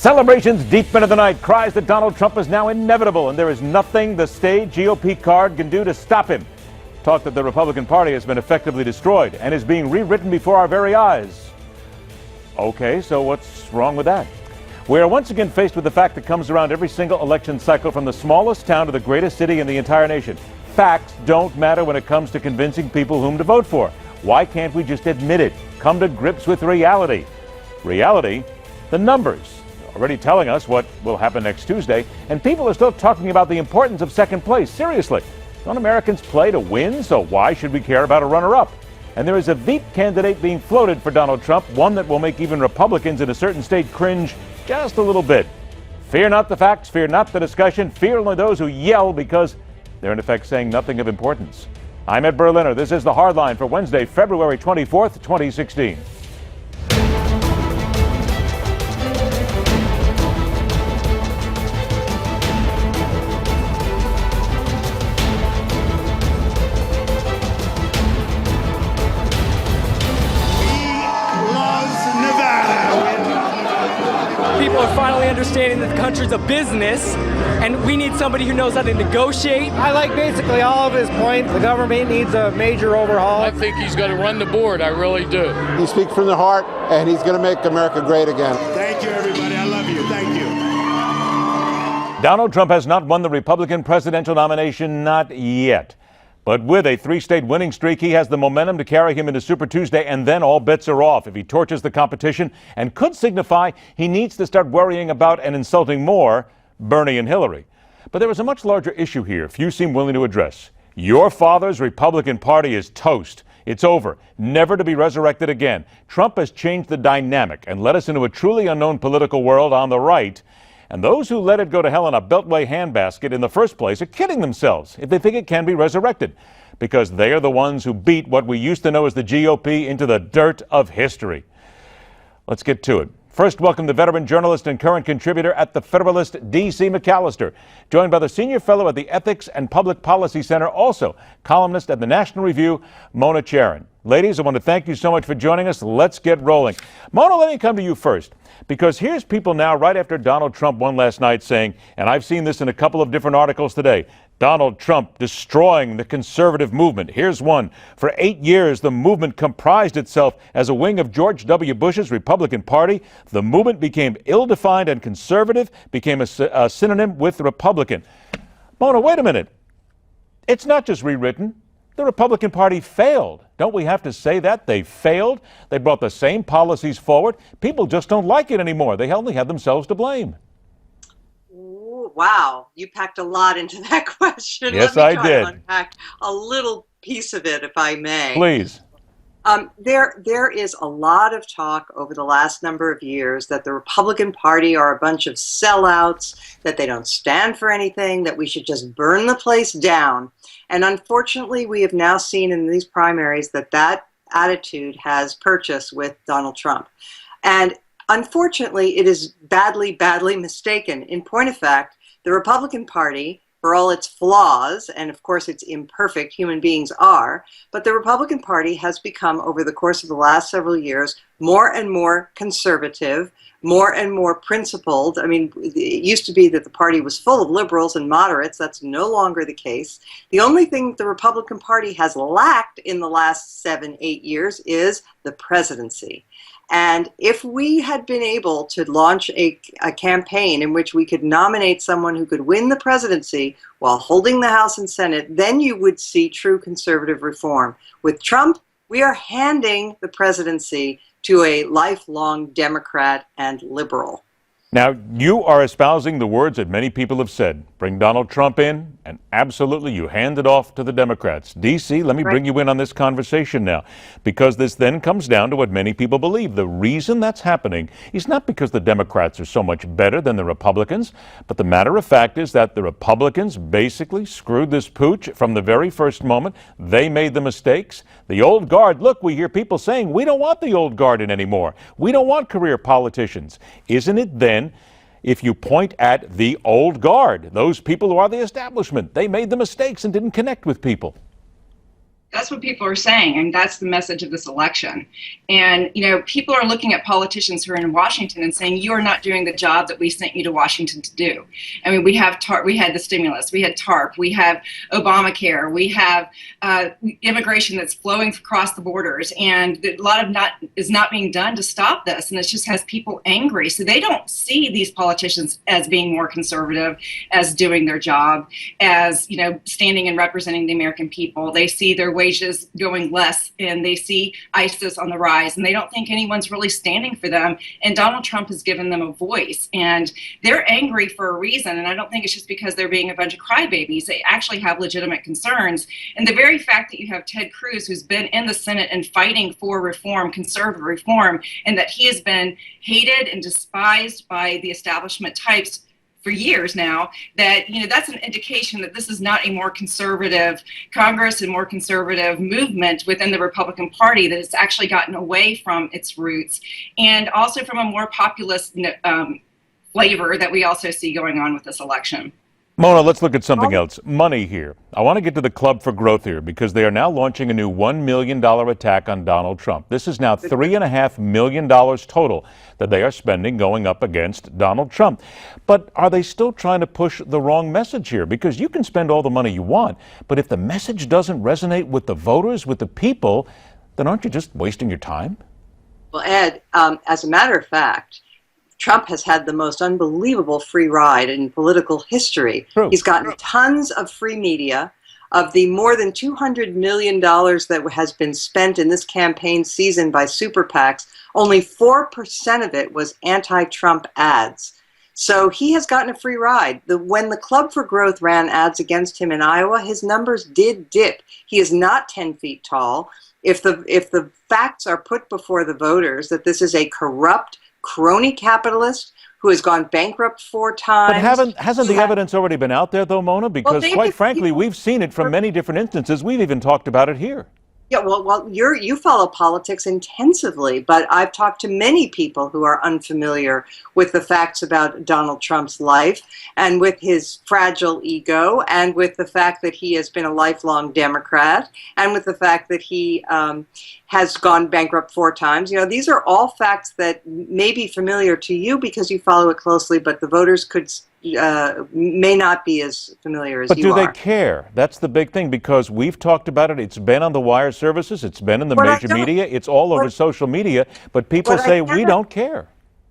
Celebrations deep into the night, cries that Donald Trump is now inevitable, and there is nothing the state GOP card can do to stop him. Talk that the Republican Party has been effectively destroyed and is being rewritten before our very eyes. Okay, so what's wrong with that? We are once again faced with the fact that comes around every single election cycle, from the smallest town to the greatest city in the entire nation. Facts don't matter when it comes to convincing people whom to vote for. Why can't we just admit it? Come to grips with reality. Reality? The numbers. Already telling us what will happen next Tuesday, and people are still talking about the importance of second place. Seriously, don't Americans play to win, so why should we care about a runner-up? And there is a Veep candidate being floated for Donald Trump, one that will make even Republicans in a certain state cringe just a little bit. Fear not the facts, fear not the discussion, fear only those who yell, because they're in effect saying nothing of importance. I'm Ed Berliner. This is The Hardline for Wednesday, February 24th, 2016. People are finally understanding that the country's a business, and we need somebody who knows how to negotiate. I like basically all of his points. The government needs a major overhaul. I think he's going to run the board. I really do. He speaks from the heart, and he's going to make America great again. Thank you, everybody. I love you. Thank you. Donald Trump has not won the Republican presidential nomination, not yet. But with a three-state winning streak, he has the momentum to carry him into Super Tuesday, and then all bets are off if he torches the competition, and could signify he needs to start worrying about and insulting more Bernie and Hillary. But there is a much larger issue here few seem willing to address. Your father's Republican Party is toast. It's over, never to be resurrected again. Trump has changed the dynamic and led us into a truly unknown political world on the right. And those who let it go to hell in a Beltway handbasket in the first place are kidding themselves if they think it can be resurrected, because they are the ones who beat what we used to know as the GOP into the dirt of history. Let's get to it. First, welcome the veteran journalist and current contributor at the Federalist, D.C. McAllister, joined by the senior fellow at the Ethics and Public Policy Center, also columnist at the National Review, Mona Charen. Ladies, I want to thank you so much for joining us. Let's get rolling. Mona, let me come to you first, because here's people now right after Donald Trump won last night saying, and I've seen this in a couple of different articles today, Donald Trump destroying the conservative movement. Here's one. For 8 years, the movement comprised itself as a wing of George W. Bush's Republican Party. The movement became ill-defined and conservative, became a synonym with Republican. Mona, wait a minute. It's not just rewritten. The Republican Party failed. Don't we have to say that? They failed. They brought the same policies forward. People just don't like it anymore. They only have themselves to blame. Ooh, wow, you packed a lot into that question. Yes, Let me I try did. to unpack a little piece of it, if I may. Please. There is a lot of talk over the last number of years that the Republican Party are a bunch of sellouts, that they don't stand for anything, that we should just burn the place down. And unfortunately, we have now seen in these primaries that that attitude has purchased with Donald Trump. And unfortunately, it is badly, badly mistaken. In point of fact, the Republican Party, for all its flaws, and of course it's imperfect, human beings are, but the Republican Party has become, over the course of the last several years, more and more conservative, more and more principled. I mean, it used to be that the party was full of liberals and moderates. That's no longer the case. The only thing the Republican Party has lacked in the last 7, 8 years is the presidency. And if we had been able to launch a campaign in which we could nominate someone who could win the presidency while holding the House and Senate, then you would see true conservative reform. With Trump, we are handing the presidency to a lifelong Democrat and liberal. Now, you are espousing the words that many people have said. Bring Donald Trump in, and absolutely you hand it off to the Democrats. D.C., let me bring you in on this conversation now, because this then comes down to what many people believe. The reason that's happening is not because the Democrats are so much better than the Republicans, but the matter of fact is that the Republicans basically screwed this pooch from the very first moment. They made the mistakes. The old guard, look, we hear people saying, we don't want the old guard in anymore. We don't want career politicians. Isn't it then, if you point at the old guard, those people who are the establishment, they made the mistakes and didn't connect with people? That's what people are saying, and that's the message of this election. And, you know, people are looking at politicians who are in Washington and saying, you are not doing the job that we sent you to Washington to do. I mean, we had the stimulus, we had TARP, we have Obamacare, we have immigration that's flowing across the borders, and a lot of is not being done to stop this, and it just has people angry. So they don't see these politicians as being more conservative, as doing their job, as, you know, standing and representing the American people. They see their wages going less, and they see ISIS on the rise, and they don't think anyone's really standing for them. And Donald Trump has given them a voice, and they're angry for a reason. And I don't think it's just because they're being a bunch of crybabies. They actually have legitimate concerns. And the very fact that you have Ted Cruz, who's been in the Senate and fighting for reform, conservative reform, and that he has been hated and despised by the establishment types for years now, that, you know, that's an indication that this is not a more conservative Congress and more conservative movement within the Republican Party, that it's actually gotten away from its roots, and also from a more populist flavor that we also see going on with this election. Mona, let's look at something else. Money here. I want to get to the Club for Growth here, because they are now launching a new $1 million attack on Donald Trump. This is now $3.5 million total that they are spending going up against Donald Trump. But are they still trying to push the wrong message here? Because you can spend all the money you want, but if the message doesn't resonate with the voters, with the people, then aren't you just wasting your time? Well, Ed, as a matter of fact, Trump has had the most unbelievable free ride in political history. True. He's gotten tons of free media. Of the more than $200 million that has been spent in this campaign season by super PACs, only 4% of it was anti-Trump ads. So he has gotten a free ride. When the Club for Growth ran ads against him in Iowa, his numbers did dip. He is not 10 feet tall. If the facts are put before the voters that this is a corrupt crony capitalist who has gone bankrupt 4 times. But hasn't the evidence already been out there, though, Mona? Because quite frankly, we've seen it from many different instances. We've even talked about it here. Yeah, well, you follow politics intensively, but I've talked to many people who are unfamiliar with the facts about Donald Trump's life, and with his fragile ego, and with the fact that he has been a lifelong Democrat, and with the fact that he has gone bankrupt 4 times. You know, these are all facts that may be familiar to you because you follow it closely, but the voters may not be as familiar as you are. But do they care? That's the big thing, because we've talked about it. It's been on the wire services. It's been in the major media. It's all over social media. But people say we don't care.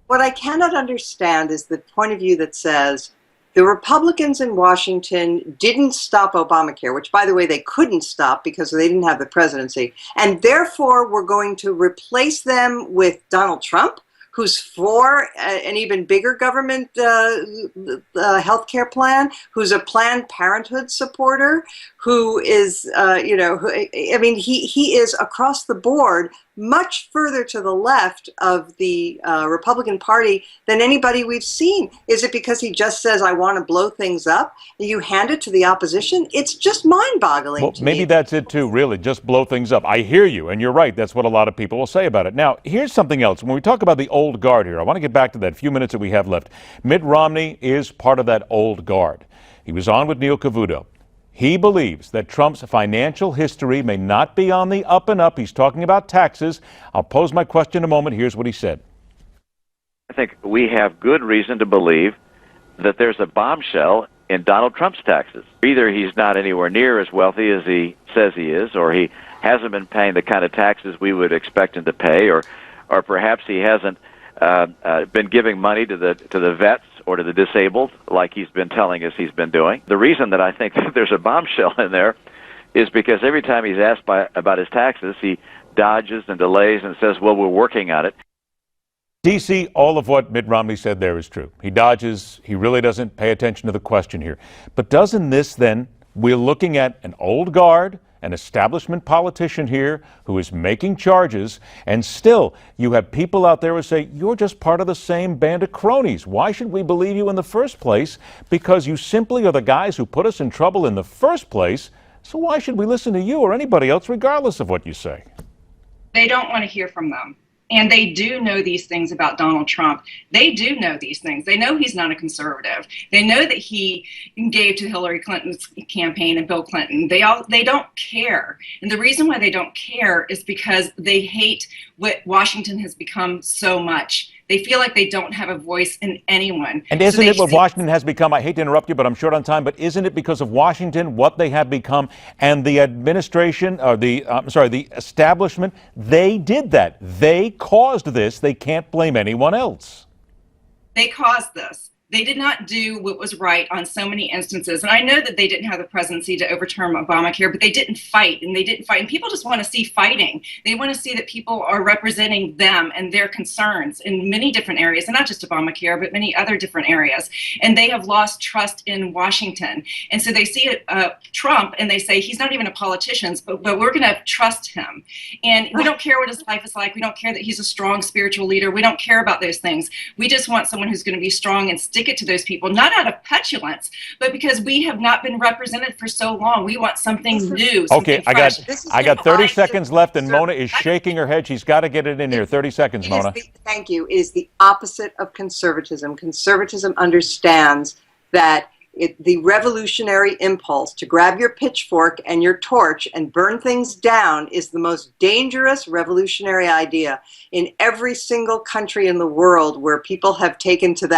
What I cannot understand is the point of view that says the Republicans in Washington didn't stop Obamacare, which, by the way, they couldn't stop because they didn't have the presidency. And therefore, we're going to replace them with Donald Trump, who's for an even bigger government health care plan, who's a Planned Parenthood supporter, who is, he is across the board much further to the left of the Republican Party than anybody we've seen. Is it because he just says, I want to blow things up? You hand it to the opposition? It's just mind-boggling to me. Maybe that's it too, really, just blow things up. I hear you, and you're right. That's what a lot of people will say about it. Now, here's something else. When we talk about the old guard here, I want to get back to that few minutes that we have left. Mitt Romney is part of that old guard. He was on with Neil Cavuto. He believes that Trump's financial history may not be on the up and up. He's talking about taxes. I'll pose my question in a moment. Here's what he said. I think we have good reason to believe that there's a bombshell in Donald Trump's taxes. Either he's not anywhere near as wealthy as he says he is, or he hasn't been paying the kind of taxes we would expect him to pay, or perhaps he hasn't been giving money to the vets or to the disabled, like he's been telling us he's been doing. The reason that I think that there's a bombshell in there is because every time he's asked about his taxes, he dodges and delays and says, well, we're working on it. D.C., all of what Mitt Romney said there is true. He dodges. He really doesn't pay attention to the question here. But doesn't this then, we're looking at an old guard, an establishment politician here who is making charges, and still you have people out there who say, you're just part of the same band of cronies. Why should we believe you in the first place? Because you simply are the guys who put us in trouble in the first place. So why should we listen to you or anybody else regardless of what you say? They don't want to hear from them. And they do know these things about Donald Trump. They do know these things. They know he's not a conservative. They know that he gave to Hillary Clinton's campaign and Bill Clinton. They don't care. And the reason why they don't care is because they hate what Washington has become so much. They feel like they don't have a voice in anyone. And isn't it what Washington has become? I hate to interrupt you, but I'm short on time. But isn't it because of Washington, what they have become, and the administration, or the establishment? They did that. They caused this. They can't blame anyone else. They caused this. They did not do what was right on so many instances. And I know that they didn't have the presidency to overturn Obamacare, but they didn't fight, and they didn't fight. And people just want to see fighting. They want to see that people are representing them and their concerns in many different areas, and not just Obamacare, but many other different areas. And they have lost trust in Washington. And so they see Trump and they say, he's not even a politician, but we're going to trust him. And we don't care what his life is like. We don't care that he's a strong spiritual leader. We don't care about those things. We just want someone who's going to be strong and stick it to those people, not out of petulance, but because we have not been represented for so long. We want something new. Okay, I got 30 seconds left, and Mona is shaking her head. She's got to get it in here. 30 seconds, Mona. Thank you. It is the opposite of conservatism. Conservatism understands that the revolutionary impulse to grab your pitchfork and your torch and burn things down is the most dangerous revolutionary idea. In every single country in the world where people have taken to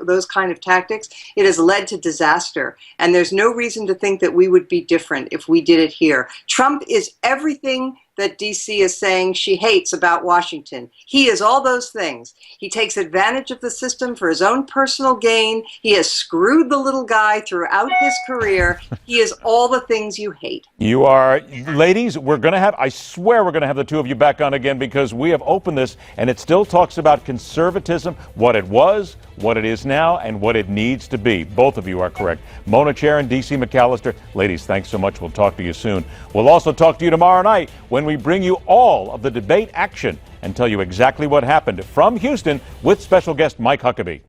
those kind of tactics, it has led to disaster. And there's no reason to think that we would be different if we did it here. Trump is everything that D.C. is saying she hates about Washington. He is all those things. He takes advantage of the system for his own personal gain. He has screwed the little guy throughout his career. He is all the things you hate. You are, ladies, I swear we're going to have the two of you back on again, because we have opened this and it still talks about conservatism, what it was, what it is now, and what it needs to be. Both of you are correct. Mona Charen, D.C. McAllister. Ladies, thanks so much. We'll talk to you soon. We'll also talk to you tomorrow night when we bring you all of the debate action and tell you exactly what happened from Houston with special guest Mike Huckabee.